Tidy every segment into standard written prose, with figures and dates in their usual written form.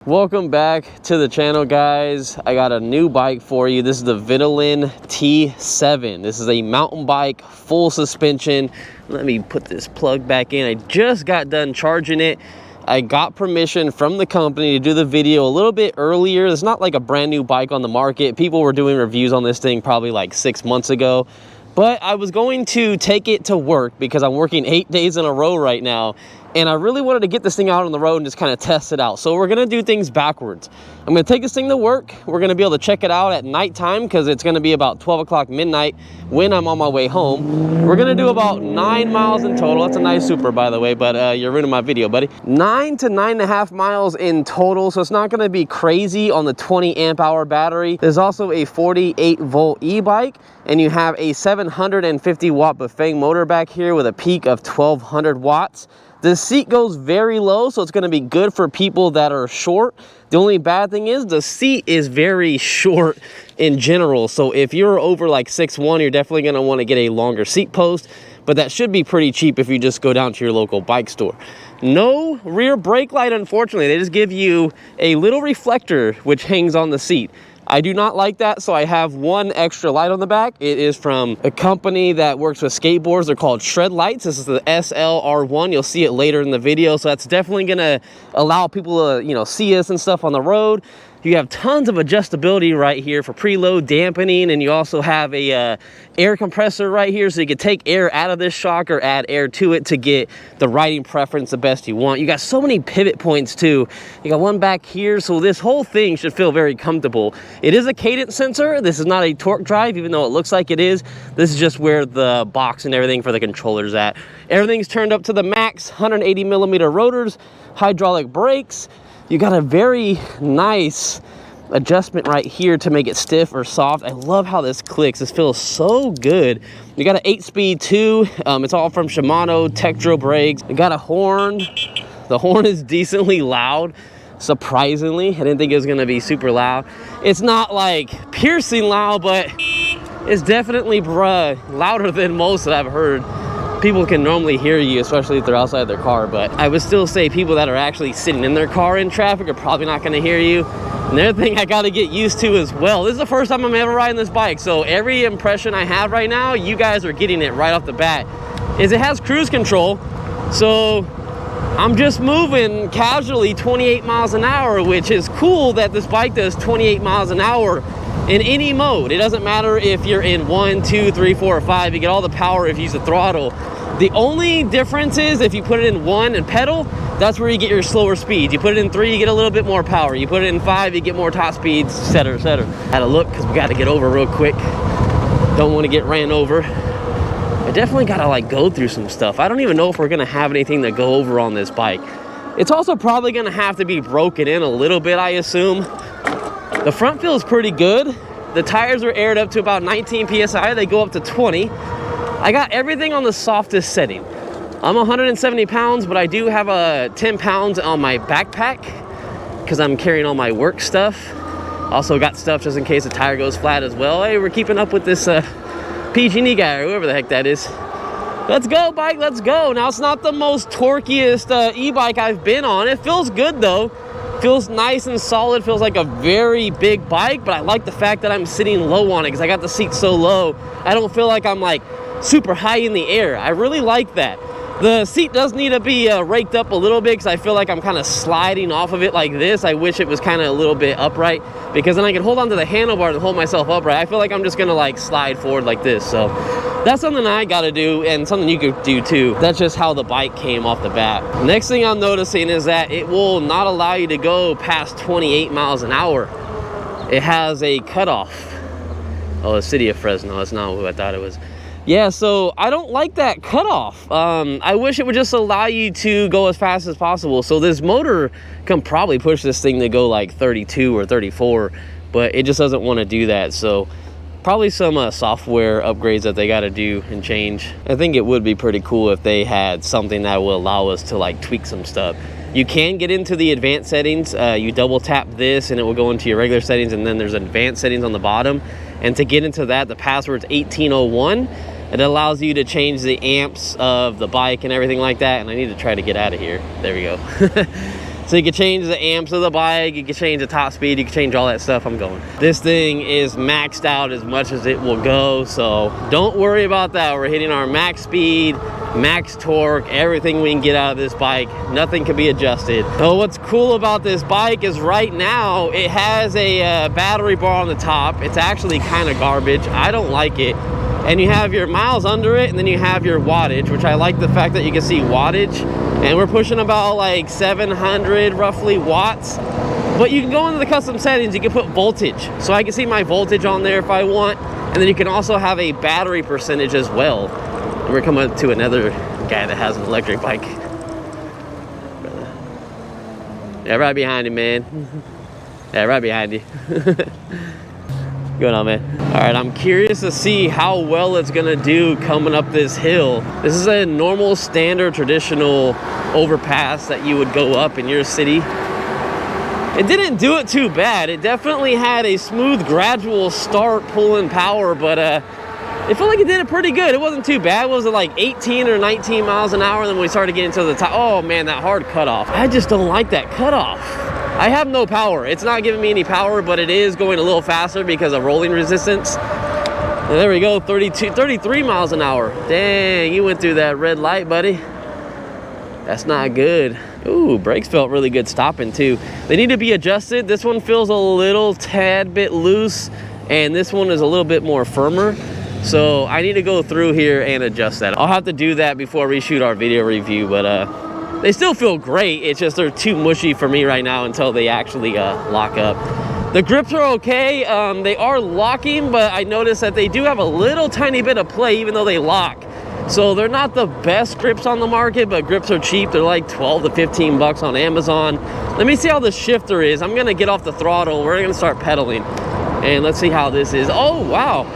Welcome back to the channel, guys. I got a new bike for you. This is the Vitilan T7. This is a mountain bike, full suspension. Let me put this plug back in. I just got done charging it. I got permission from the company to do the video a little bit earlier. It's not like a brand new bike on the market. People were doing reviews on this thing probably like 6 months ago. But I was going to take it to work because I'm working 8 days in a row right now. And I really wanted to get this thing out on the road and just kind of test it out. So we're going to do things backwards. I'm going to take this thing to work. We're going to be able to check it out at nighttime because it's going to be about 12 o'clock midnight when I'm on my way home. We're going to do about 9 miles in total. That's a nice Super, by the way, but you're ruining my video, buddy. 9 to 9.5 miles in total. So it's not going to be crazy on the 20 amp hour battery. There's also a 48 volt e-bike, and you have a 750 watt Bafang motor back here with a peak of 1200 watts. The seat goes very low, so it's going to be good for people that are short. The only bad thing is the seat is very short in general. So if you're over like 6'1", you're definitely going to want to get a longer seat post. But that should be pretty cheap if you just go down to your local bike store. No rear brake light, unfortunately. They just give you a little reflector which hangs on the seat. I do not like that, so I have one extra light on the back. It is from a company that works with skateboards. They're called Shred Lights. This is the SLR1. You'll see it later in the video, so that's definitely gonna allow people to, see us and stuff on the road. You have tons of adjustability right here for preload dampening, and you also have a air compressor right here, so you can take air out of this shock or add air to it to get the riding preference the best you want. You got so many pivot points too. You got one back here, so this whole thing should feel very comfortable. It is a cadence sensor. This is not a torque drive, even though it looks like it is. This is just where the box and everything for the controller's at. Everything's turned up to the max, 180 millimeter rotors, hydraulic brakes. You got a very nice adjustment right here to make it stiff or soft. I love how this clicks. This feels so good. You got an 8-speed too. It's all from Shimano Tektro brakes. You got a horn. The horn is decently loud, surprisingly. I didn't think it was gonna be super loud. It's not like piercing loud, but it's definitely louder than most that I've heard. People can normally hear you, especially if they're outside their car, but I would still say people that are actually sitting in their car in traffic are probably not going to hear you. And the other thing I got to get used to as well, this is the first time I'm ever riding this bike, so every impression I have right now, you guys are getting it right off the bat, is it has cruise control. So I'm just moving casually 28 miles an hour, which is cool that this bike does 28 miles an hour in any mode. It doesn't matter if you're in 1, 2, 3, 4, or 5. You get all the power if you use the throttle. The only difference is if you put it in 1 and pedal, that's where you get your slower speed. You put it in 3, you get a little bit more power. You put it in 5, you get more top speeds, etc., etc. Had a look because we got to get over real quick. Don't want to get ran over. I definitely got to like go through some stuff. I don't even know if we're going to have anything to go over on this bike. It's also probably going to have to be broken in a little bit, I assume. The front feels pretty good. The tires are aired up to about 19 PSI. They go up to 20. I got everything on the softest setting. I'm 170 pounds, but I do have 10 pounds on my backpack because I'm carrying all my work stuff. Also got stuff just in case the tire goes flat as well. Hey, we're keeping up with this PG&E guy or whoever the heck that is. Let's go, bike, let's go. Now, it's not the most torquiest e-bike I've been on. It feels good though. Feels nice and solid, feels like a very big bike, but I like the fact that I'm sitting low on it because I got the seat so low. I don't feel like I'm like super high in the air. I really like that. The seat does need to be raked up a little bit because I feel like I'm kind of sliding off of it like this. I wish it was kind of a little bit upright because then I can hold on to the handlebar and hold myself upright. I feel like I'm just gonna like slide forward like this. So that's something I gotta do and something you could do too. That's just how the bike came off the bat. Next thing I'm noticing is that it will not allow you to go past 28 miles an hour. It has a cutoff. Oh, the city of Fresno. That's not who I thought it was. Yeah, so I don't like that cutoff. I wish it would just allow you to go as fast as possible. So this motor can probably push this thing to go like 32 or 34, but it just doesn't want to do that. So probably some software upgrades that they got to do and change. I think it would be pretty cool if they had something that will allow us to like tweak some stuff. You can get into the advanced settings. You double tap this and it will go into your regular settings, and then there's advanced settings on the bottom. And to get into that, the password's 1801. It allows you to change the amps of the bike and everything like that. And I need to try to get out of here. There we go. So you can change the amps of the bike, you can change the top speed, you can change all that stuff. I'm going. This thing is maxed out as much as it will go, so don't worry about that. We're hitting our max speed, max torque, everything we can get out of this bike. Nothing can be adjusted. So what's cool about this bike is right now it has a battery bar on the top. It's actually kind of garbage. I don't like it. And you have your miles under it, and then you have your wattage, which I like the fact that you can see wattage. And we're pushing about like 700 roughly watts. But you can go into the custom settings, you can put voltage. So I can see my voltage on there if I want. And then you can also have a battery percentage as well. And we're coming to another guy that has an electric bike. Yeah, right behind you, man. Yeah, right behind you. Going on, man. All right, I'm curious to see how well it's gonna do coming up this hill. This is a normal, standard, traditional overpass that you would go up in your city. It didn't do it too bad. It definitely had a smooth, gradual start pulling power, but it felt like it did it pretty good. It wasn't too bad. Was it like 18 or 19 miles an hour? Then when we started getting to the top, oh man, that hard cutoff. I just don't like that cutoff. I have no power. It's not giving me any power, but it is going a little faster because of rolling resistance. And there we go, 33 miles an hour. Dang, you went through that red light, buddy. That's not good. Ooh, brakes felt really good stopping too. They need to be adjusted. This one feels a little tad bit loose, and this one is a little bit more firmer. So I need to go through here and adjust that. I'll have to do that before we shoot our video review, but they still feel great. It's just they're too mushy for me right now until they actually lock up. The grips are okay. They are locking, but I noticed that they do have a little tiny bit of play even though they lock. So they're not the best grips on the market, but grips are cheap. They're like 12 to 15 bucks on Amazon. Let me see how the shifter is. I'm gonna get off the throttle. We're gonna start pedaling and let's see how this is. Oh, wow.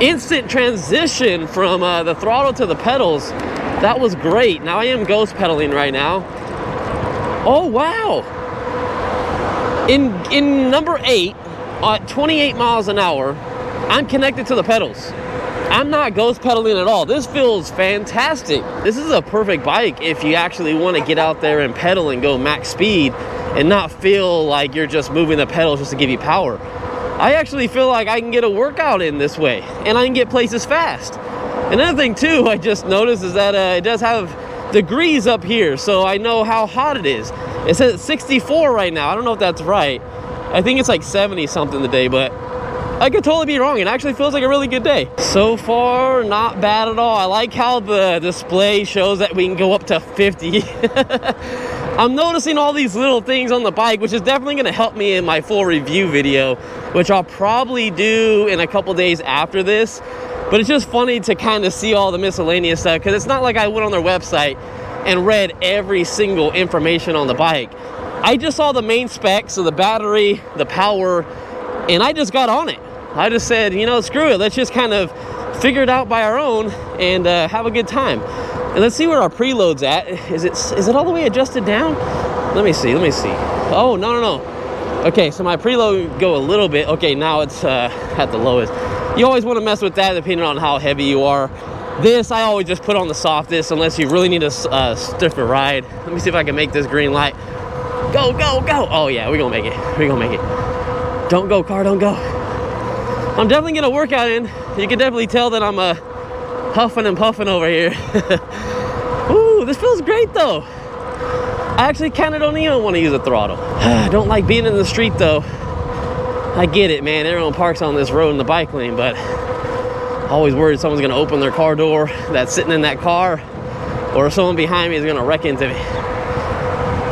Instant transition from the throttle to the pedals. That was great. Now I am ghost pedaling right now. Oh, wow. In number 8, at 28 miles an hour, I'm connected to the pedals. I'm not ghost pedaling at all. This feels fantastic. This is a perfect bike if you actually want to get out there and pedal and go max speed and not feel like you're just moving the pedals just to give you power. I actually feel like I can get a workout in this way, and I can get places fast. Another thing too I just noticed is that it does have degrees up here, so I know how hot it is. It says it's 64 right now. I don't know if that's right. I think it's like 70 something today, but I could totally be wrong. It actually feels like a really good day. So far, not bad at all. I like how the display shows that we can go up to 50. I'm noticing all these little things on the bike, which is definitely going to help me in my full review video, which I'll probably do in a couple days after this. But it's just funny to kind of see all the miscellaneous stuff, because it's not like I went on their website and read every single information on the bike. I just saw the main specs, so the battery, the power, and I just got on it. I just said, you know, screw it. Let's just kind of figure it out by our own and have a good time. And let's see where our preload's at. Is it all the way adjusted down? Let me see. Oh, no. Okay, so my preload go a little bit. Okay, now it's at the lowest. You always want to mess with that depending on how heavy you are. This, I always just put on the softest unless you really need a stiffer ride. Let me see if I can make this green light. Go. Oh yeah, we're gonna make it. Don't go, car, don't go. I'm definitely gonna work out in. You can definitely tell that I'm huffing and puffing over here. Ooh, this feels great though. I actually kind of don't even want to use a throttle. I don't like being in the street though. I get it, man. Everyone parks on this road in the bike lane, but always worried someone's gonna open their car door that's sitting in that car, or someone behind me is gonna wreck into me.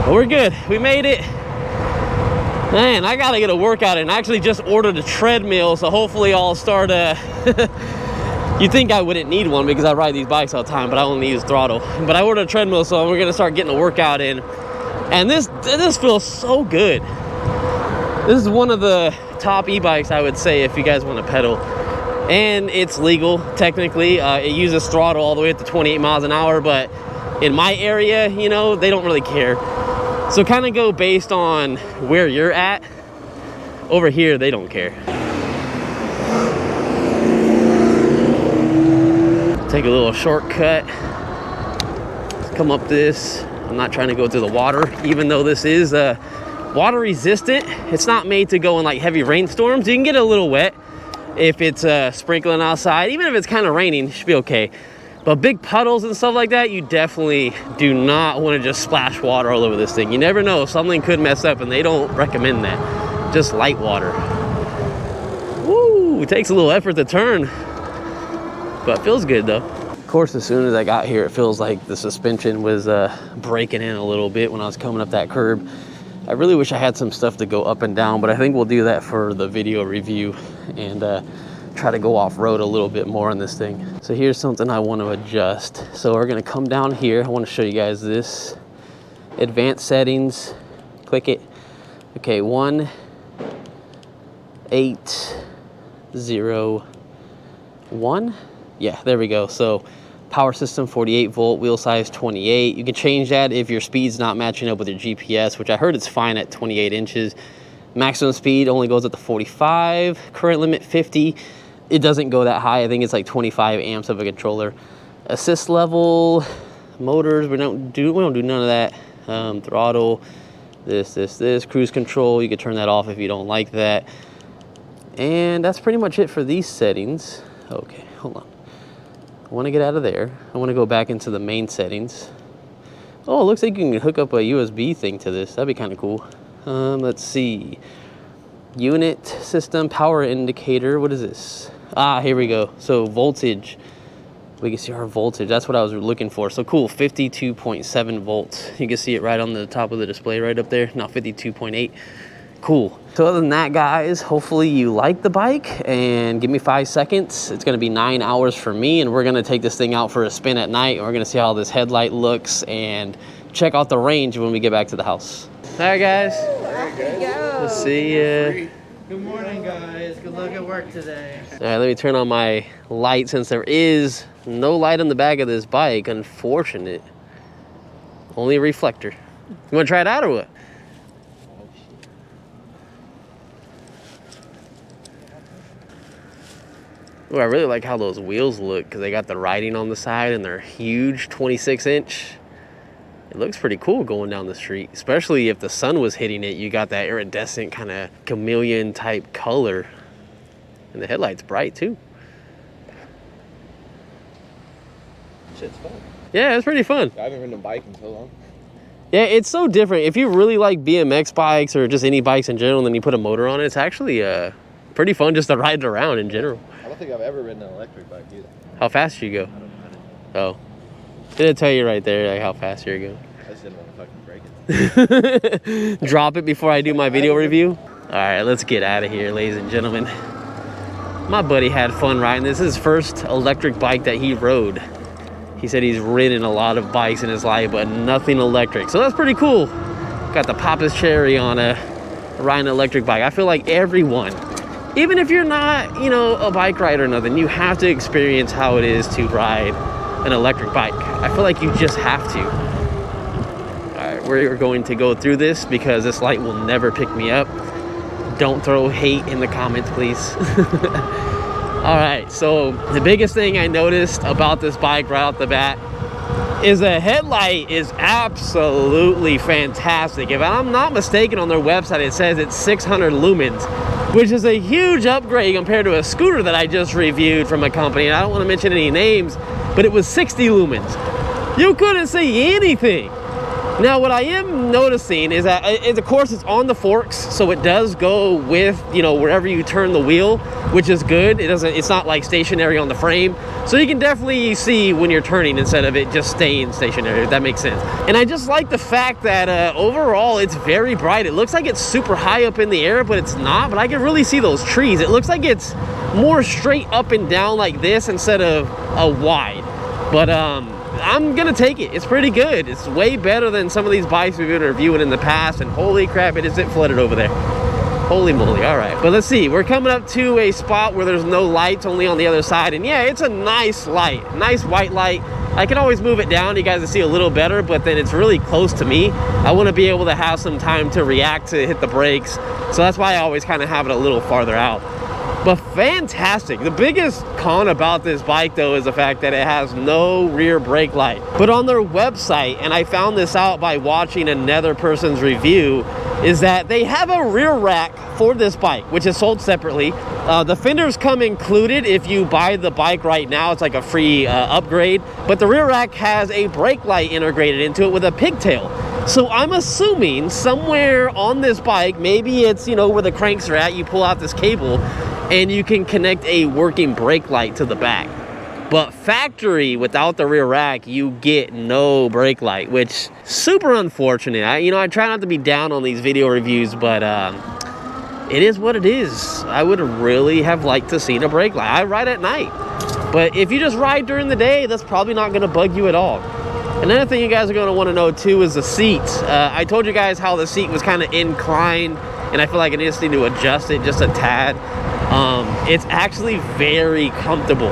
But we're good. We made it. Man, I gotta get a workout in. I actually just ordered a treadmill, so hopefully I'll start you'd think I wouldn't need one because I ride these bikes all the time, but I only use throttle. But I ordered a treadmill, so we're gonna start getting a workout in. And this feels so good. This is one of the top e-bikes, I would say, if you guys want to pedal. And it's legal, technically. It uses throttle all the way up to 28 miles an hour, but in my area, you know, they don't really care. So kind of go based on where you're at. Over here, they don't care. Take a little shortcut. Let's come up this I'm not trying to go through the water, even though this is water resistant. It's not made to go in like heavy rainstorms. You can get a little wet if it's sprinkling outside. Even if it's kind of raining, it should be okay. But big puddles and stuff like that, you definitely do not want to just splash water all over this thing. You never know, something could mess up, and they don't recommend that. Just light water. Woo, it takes a little effort to turn, but it feels good though. Of course, as soon as I got here, it feels like the suspension was breaking in a little bit when I was coming up that curb. I really wish I had some stuff to go up and down, but I think we'll do that for the video review and try to go off-road a little bit more on this thing. So here's something I want to adjust. So we're gonna come down here. I want to show you guys this. Advanced settings, click it. Okay, 1, 8, 0, 1. Yeah, there we go. So power system 48 volt, wheel size 28. You can change that if your speed's not matching up with your GPS, which I heard it's fine at 28 inches. Maximum speed only goes up to 45. Current limit 50. It doesn't go that high. I think it's like 25 amps of a controller. Assist level, motors, we don't do none of that. Throttle, this, cruise control. You can turn that off if you don't like that. And that's pretty much it for these settings. Okay, hold on. I want to get out of there. I want to go back into the main settings. Oh, it looks like you can hook up a USB thing to this. That'd be kind of cool. Let's see. Unit system, power indicator. What is this? Ah, here we go. So voltage. We can see our voltage. That's what I was looking for. So cool, 52.7 volts. You can see it right on the top of the display right up there. Now 52.8. Cool. So other than that, guys, hopefully you like the bike, and give me 5 seconds. It's gonna be 9 hours for me, and we're gonna take this thing out for a spin at night, and we're gonna see how this headlight looks and check out the range when we get back to the house. All right, guys. There you go. Let's see. Good morning, guys. Good luck at work today. All right, let me turn on my light since there is no light on the back of this bike. Unfortunate. Only a reflector. You wanna try it out or what? Ooh, I really like how those wheels look because they got the writing on the side and they're huge, 26-inch. It looks pretty cool going down the street, especially if the sun was hitting it. You got that iridescent kind of chameleon type color. And the headlight's bright too. Shit's fun. Yeah, it's pretty fun. I haven't ridden a bike in so long. Yeah, it's so different. If you really like BMX bikes or just any bikes in general, and then you put a motor on it, it's actually pretty fun just to ride around in general. I don't think I've ever ridden an electric bike either. How fast do you go? I don't know. Oh. Did it tell you right there like how fast you're going? I just didn't want to fucking break it. Drop it before I do my video review. All right, let's get out of here, ladies and gentlemen. My buddy had fun riding this. This is his first electric bike that he rode. He said he's ridden a lot of bikes in his life, but nothing electric. So that's pretty cool. Got the poppest cherry on riding an electric bike. I feel like everyone, even if you're not, you know, a bike rider or nothing, you have to experience how it is to ride an electric bike. I feel like you just have to. All right, we're going to go through this because this light will never pick me up. Don't throw hate in the comments, please. All right, so the biggest thing I noticed about this bike right off the bat is the headlight is absolutely fantastic. If I'm not mistaken, on their website it says it's 600 lumens, which is a huge upgrade compared to a scooter that I just reviewed from a company. And I don't want to mention any names, but it was 60 lumens. You couldn't see anything. Now, what I am noticing is that, of course, it's on the forks, so it does go with, you know, wherever you turn the wheel, which is good. It's not like stationary on the frame, so you can definitely see when you're turning instead of it just staying stationary, if that makes sense. And I just like the fact that overall it's very bright. It looks like it's super high up in the air, but it's not. But I can really see those trees. It looks like it's more straight up and down like this instead of a wide. But I'm gonna take it. It's pretty good. It's way better than some of these bikes we've been reviewing in the past, and holy crap, it isn't flooded over there. Holy moly. All right, but let's see. We're coming up to a spot where there's no lights, only on the other side, and yeah, it's a nice light, nice white light. I can always move it down, you guys to see a little better, but then it's really close to me. I want to be able to have some time to react to hit the brakes, so that's why I always kind of have it a little farther out. But fantastic. The biggest con about this bike though is the fact that it has no rear brake light. But on their website, and I found this out by watching another person's review, is that they have a rear rack for this bike, which is sold separately. The fenders come included if you buy the bike right now. It's like a free upgrade. But the rear rack has a brake light integrated into it with a pigtail. So I'm assuming somewhere on this bike, maybe it's, you know, where the cranks are at, you pull out this cable and you can connect a working brake light to the back. But factory, without the rear rack, you get no brake light, which super unfortunate. I try not to be down on these video reviews, but it is what it is. I would really have liked to see a brake light. I ride at night, but if you just ride during the day, that's probably not going to bug you at all. Another thing you guys are going to want to know too is the seat. I told you guys how the seat was kind of inclined, and I feel like I just need to adjust it just a tad. It's actually very comfortable.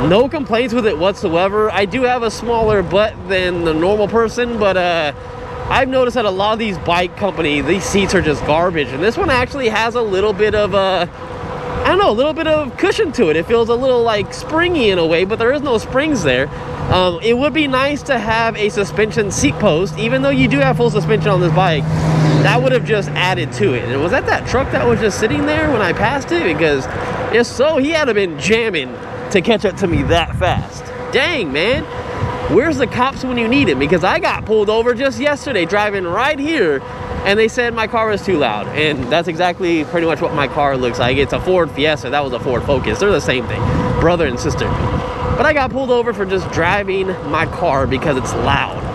No complaints with it whatsoever. I do have a smaller butt than the normal person, but I've noticed that a lot of these bike companies, these seats are just garbage, and this one actually has a little bit of a little bit of cushion to it. It feels a little like springy in a way, but there is no springs there. It would be nice to have a suspension seat post, even though you do have full suspension on this bike. That would have just added to it. And was that truck that was just sitting there when I passed it? Because if so, he had to have been jamming to catch up to me that fast. Dang, man. Where's the cops when you need them? Because I got pulled over just yesterday driving right here, and they said my car was too loud. And that's exactly pretty much what my car looks like. It's a Ford Fiesta. That was a Ford Focus. They're the same thing, brother and sister. But I got pulled over for just driving my car because it's loud.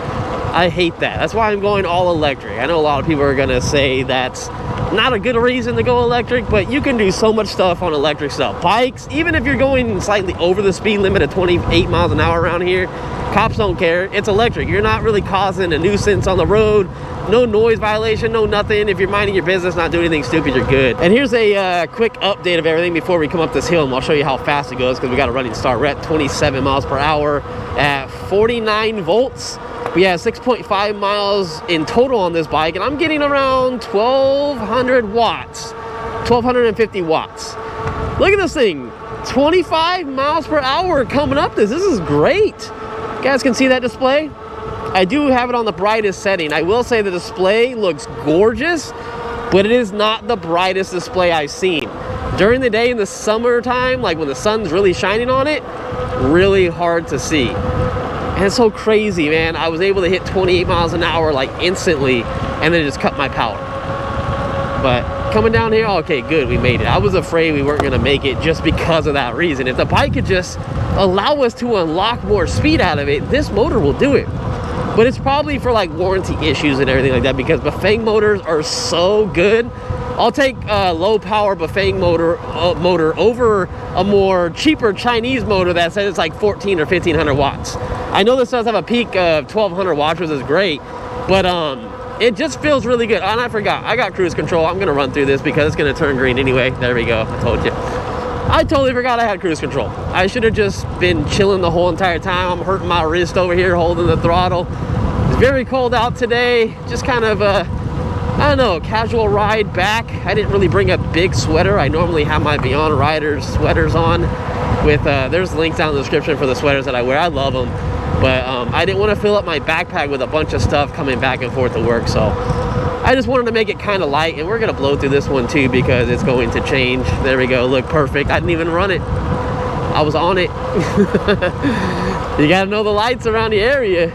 I hate that. That's why I'm going all electric. I know a lot of people are gonna say that's not a good reason to go electric, but you can do so much stuff on electric stuff. Bikes, even if you're going slightly over the speed limit of 28 miles an hour around here, cops don't care. It's electric. You're not really causing a nuisance on the road. No noise violation, no nothing. If you're minding your business, not doing anything stupid, you're good. And here's a quick update of everything before we come up this hill, and I'll show you how fast it goes because we got a running start. We're at 27 miles per hour at 49 volts. We have 6.5 miles in total on this bike, and I'm getting around 1,200 watts, 1,250 watts. Look at this thing, 25 miles per hour coming up this. This is great. You guys can see that display? I do have it on the brightest setting. I will say the display looks gorgeous, but it is not the brightest display I've seen. During the day in the summertime, like when the sun's really shining on it, really hard to see. And it's so crazy, man. I was able to hit 28 miles an hour like instantly, and then it just cut my power. But coming down here, okay, good, we made it. I was afraid we weren't gonna make it just because of that reason. If the bike could just allow us to unlock more speed out of it, this motor will do it. But it's probably for like warranty issues and everything like that, because Bafang motors are so good. I'll take a low power Bafang motor over a more cheaper Chinese motor that says it's like 14 or 1500 watts. I know this does have a peak of 1200 watts, which is great, but it just feels really good. And I forgot, I got cruise control. I'm gonna run through this because it's gonna turn green anyway. There we go, I told you. I totally forgot I had cruise control. I should have just been chilling the whole entire time. I'm hurting my wrist over here holding the throttle. It's very cold out today. Just kind of I don't know, casual ride back. I didn't really bring a big sweater. I normally have my Beyond Riders sweaters on with, there's links down in the description for the sweaters that I wear. I love them. But I didn't want to fill up my backpack with a bunch of stuff coming back and forth to work. So I just wanted to make it kind of light, and we're going to blow through this one too because it's going to change. There we go. Look, perfect. I didn't even run it. I was on it. You got to know the lights around the area.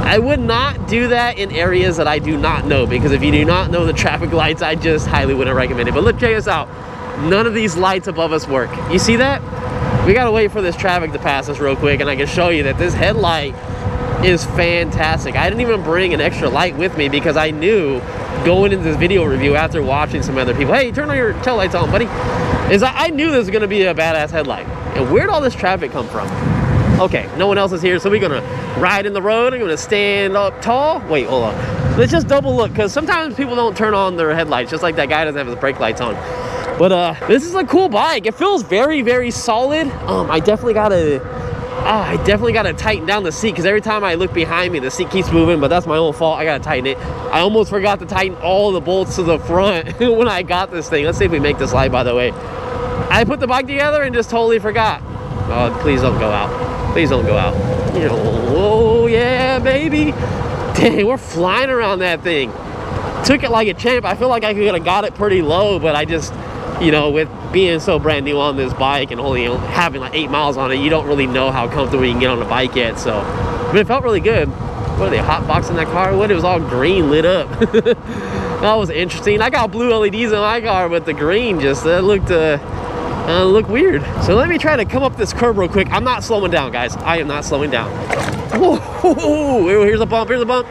I would not do that in areas that I do not know, because if you do not know the traffic lights, I just highly wouldn't recommend it. But look, check this out. None of these lights above us work. You see that? We got to wait for this traffic to pass us real quick, and I can show you that this headlight is fantastic. I didn't even bring an extra light with me because I knew going into this video review after watching some other people, hey, turn on your tail lights on, buddy, is I knew this was going to be a badass headlight. And where'd all this traffic come from? Okay, no one else is here, so we're gonna ride in the road. I'm gonna stand up tall. Wait, hold on. Let's just double look, because sometimes people don't turn on their headlights, just like that guy doesn't have his brake lights on. But this is a cool bike. It feels very, very solid. I definitely gotta tighten down the seat, because every time I look behind me, the seat keeps moving, but that's my own fault. I gotta tighten it. I almost forgot to tighten all the bolts to the front when I got this thing. Let's see if we make this light, by the way. I put the bike together and just totally forgot. Oh, please don't go out. Please don't go out. Oh, yeah, baby. Dang, we're flying around that thing. Took it like a champ. I feel like I could have got it pretty low, but I just, you know, with being so brand new on this bike and only having like 8 miles on it, you don't really know how comfortable you can get on the bike yet. So, but it felt really good. What are they, hot boxing that car? What? It was all green lit up. That was interesting. I got blue LEDs in my car, but the green just looked weird. So let me try to come up this curb real quick. I'm not slowing down, guys. I am not slowing down. Whoa, here's a bump, here's a bump.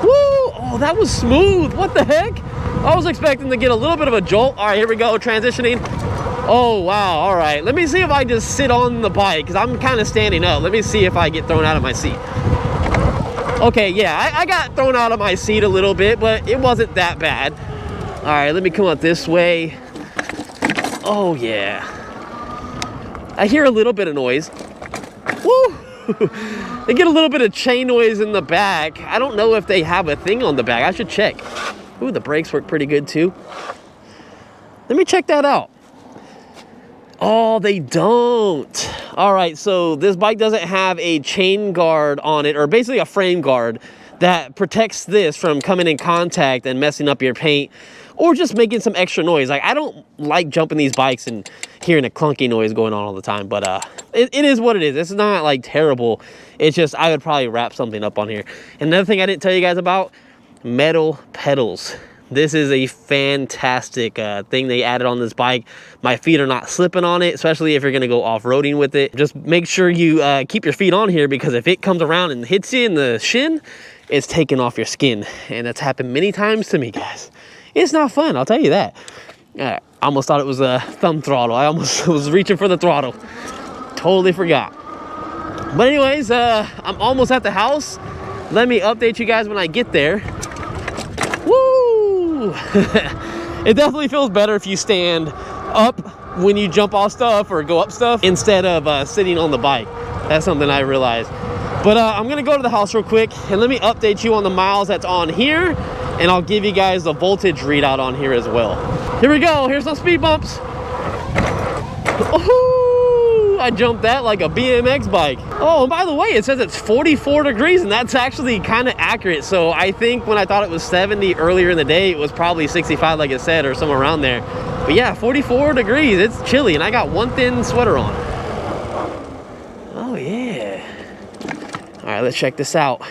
Woo! Oh, that was smooth. What the heck? I was expecting to get a little bit of a jolt. All right, here we go, transitioning. Oh, wow, all right. Let me see if I just sit on the bike, because I'm kind of standing up. Let me see if I get thrown out of my seat. Okay, yeah, I got thrown out of my seat a little bit, but it wasn't that bad. All right, let me come up this way. Oh, yeah. I hear a little bit of noise. Woo! They get a little bit of chain noise in the back. I don't know if they have a thing on the back. I should check. Ooh, the brakes work pretty good too. Let me check that out. Oh, they don't. All right, so this bike doesn't have a chain guard on it, or basically a frame guard that protects this from coming in contact and messing up your paint or just making some extra noise. Like, I don't like jumping these bikes and hearing a clunky noise going on all the time, but it is what it is. It's not like terrible. It's just I would probably wrap something up on here. And another thing I didn't tell you guys about, metal pedals. This is a fantastic thing they added on this bike. My feet are not slipping on it, especially if you're gonna go off-roading with it. Just make sure you keep your feet on here, because if it comes around and hits you in the shin, it's taking off your skin. And that's happened many times to me, guys. It's not fun, I'll tell you that. I almost thought it was a thumb throttle. I almost was reaching for the throttle. Totally forgot. But anyways, I'm almost at the house. Let me update you guys when I get there. Woo! It definitely feels better if you stand up when you jump off stuff or go up stuff instead of sitting on the bike. That's something I realized. But I'm gonna go to the house real quick and let me update you on the miles that's on here, and I'll give you guys the voltage readout on here as well. Here we go, here's some speed bumps. Oh, I jumped that like a BMX bike. Oh, and by the way, it says it's 44 degrees, and that's actually kind of accurate. So I think when I thought it was 70 earlier in the day, it was probably 65 like it said, or somewhere around there. But yeah, 44 degrees, it's chilly, and I got one thin sweater on. Oh yeah. All right, let's check this out.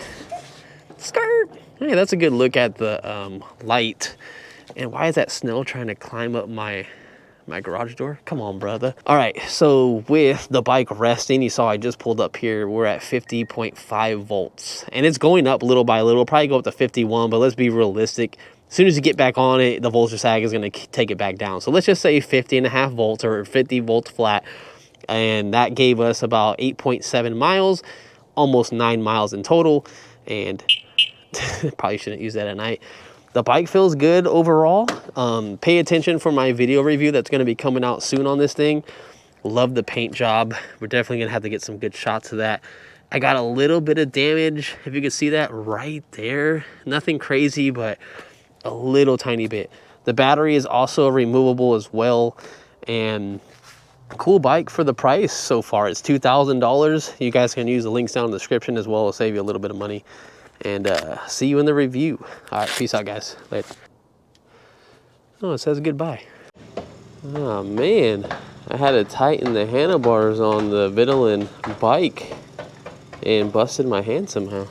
Skirt. Hey, that's a good look at the light. And why is that snail trying to climb up my garage door? Come on, brother. All right, so with the bike resting, you saw I just pulled up here. We're at 50.5 volts. And it's going up little by little. It'll probably go up to 51, but let's be realistic. As soon as you get back on it, the voltage sag is going to take it back down. So let's just say 50.5 volts or 50 volts flat. And that gave us about 8.7 miles. Almost 9 miles in total, and probably shouldn't use that at night. The bike feels good overall. Pay attention for my video review that's going to be coming out soon on this thing. Love the paint job. We're definitely going to have to get some good shots of that. I got a little bit of damage, if you can see that right there. Nothing crazy, but a little tiny bit. The battery is also removable as well, and cool bike for the price so far. It's $2,000. You guys can use the links down in the description as well. It'll save you a little bit of money. And see you in the review. All right, peace out, guys. Later. Oh, it says goodbye. Oh man, I had to tighten the handlebars on the Vitilan bike and busted my hand somehow.